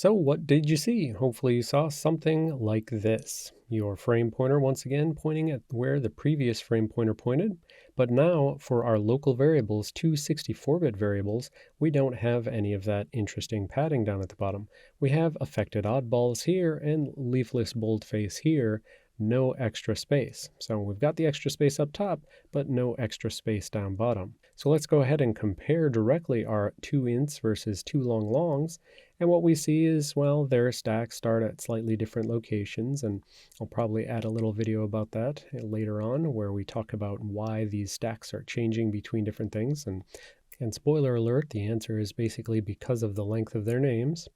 So what did you see? Hopefully you saw something like this. Your frame pointer once again pointing at where the previous frame pointer pointed. But now for our local variables, two 64-bit variables, we don't have any of that interesting padding down at the bottom. We have affected oddballs here and leafless boldface here, no extra space. So we've got the extra space up top, but no extra space down bottom. So let's go ahead and compare directly our 2ints versus 2LongLongs. And what we see is, well, their stacks start at slightly different locations, and I'll probably add a little video about that later on where we talk about why these stacks are changing between different things. And spoiler alert, the answer is basically because of the length of their names.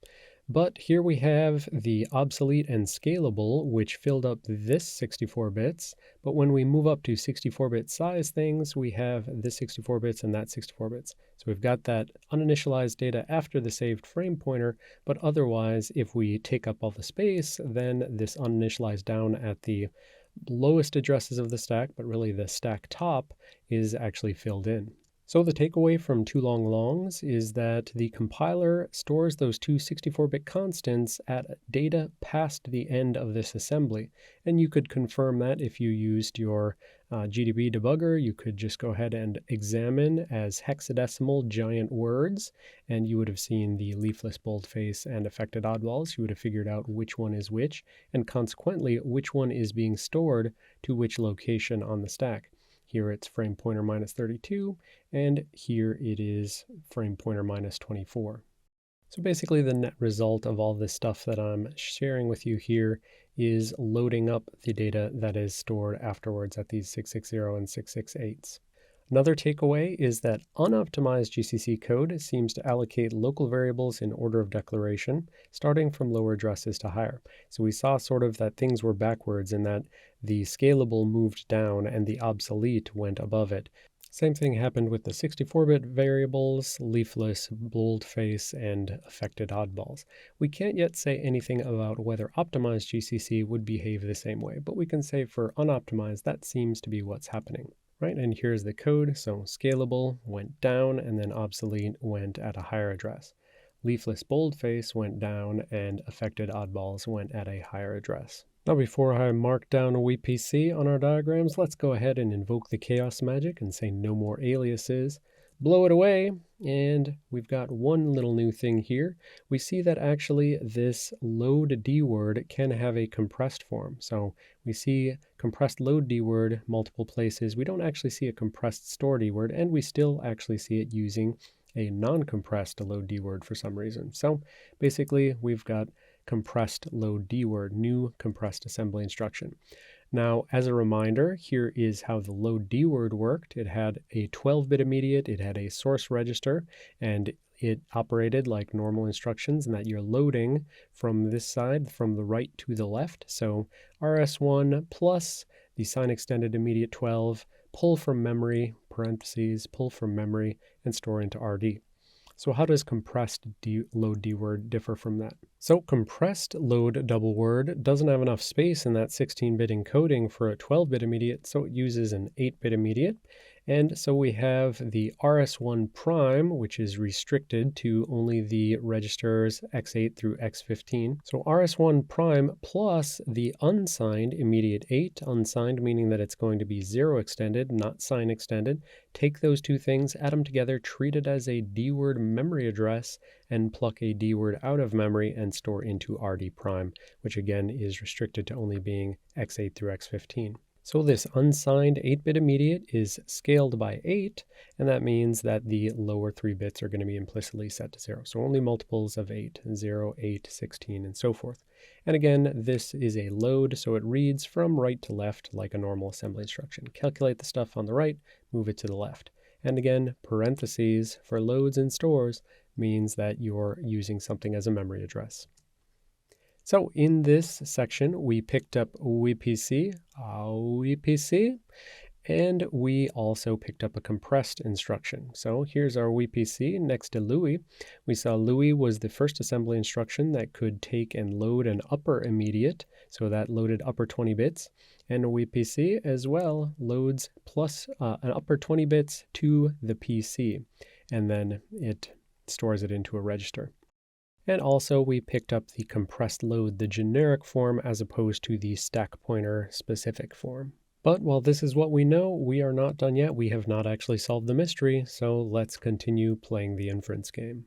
But here we have the obsolete and scalable, which filled up this 64 bits. But when we move up to 64-bit size things, we have this 64 bits and that 64 bits. So we've got that uninitialized data after the saved frame pointer, but otherwise, if we take up all the space, then this uninitialized down at the lowest addresses of the stack, but really the stack top, is actually filled in. So the takeaway from 2LongLongs is that the compiler stores those two 64-bit constants at data past the end of this assembly. And you could confirm that if you used your GDB debugger. You could just go ahead and examine as hexadecimal giant words, and you would have seen the leafless boldface and affected oddballs. You would have figured out which one is which, and consequently, which one is being stored to which location on the stack. Here it's frame pointer -32, and here it is frame pointer -24. So basically the net result of all this stuff that I'm sharing with you here is loading up the data that is stored afterwards at these 660 and 668s. Another takeaway is that unoptimized GCC code seems to allocate local variables in order of declaration, starting from lower addresses to higher. So we saw sort of that things were backwards in that the scalable moved down and the obsolete went above it. Same thing happened with the 64-bit variables, leafless, boldface, and affected oddballs. We can't yet say anything about whether optimized GCC would behave the same way, but we can say for unoptimized, that seems to be what's happening. Right, and here's the code. So scalable went down, and then obsolete went at a higher address. Leafless boldface went down, and affected oddballs went at a higher address. Now before I mark down WPC on our diagrams, let's go ahead and invoke the chaos magic and say no more aliases. Blow it away, and we've got one little new thing here. We see that actually this load D word can have a compressed form. So we see compressed load D word multiple places. We don't actually see a compressed store D word, and we still actually see it using a non-compressed load D word for some reason. So basically we've got compressed load D word, new compressed assembly instruction. Now, as a reminder, here is how the load D word worked. It had a 12-bit immediate, it had a source register, and it operated like normal instructions in that you're loading from this side, from the right to the left. So RS1 plus the sign extended immediate 12, pull from memory, parentheses, pull from memory, and store into RD. So how does compressed load D word differ from that? So compressed load double word doesn't have enough space in that 16-bit encoding for a 12-bit immediate, so it uses an 8-bit immediate. And so we have the RS1 prime, which is restricted to only the registers X8 through X15. So RS1 prime plus the unsigned immediate 8, unsigned meaning that it's going to be 0 extended, not sign extended. Take those two things, add them together, treat it as a D word memory address, and pluck a D word out of memory and store into RD prime, which again is restricted to only being X8 through X15. So this unsigned 8-bit immediate is scaled by 8, and that means that the lower 3 bits are going to be implicitly set to 0. So only multiples of 8, 0, 8, 16, and so forth. And again, this is a load, so it reads from right to left like a normal assembly instruction. Calculate the stuff on the right, move it to the left. And again, parentheses for loads and stores means that you're using something as a memory address. So in this section, we picked up WPC, and we also picked up a compressed instruction. So here's our WPC next to Louis. We saw Louis was the first assembly instruction that could take and load an upper immediate, so that loaded upper 20 bits. And WPC as well loads plus an upper 20 bits to the PC, and then it stores it into a register. And also we picked up the compressed load, the generic form, as opposed to the stack pointer specific form. But while this is what we know, we are not done yet. We have not actually solved the mystery, so let's continue playing the inference game.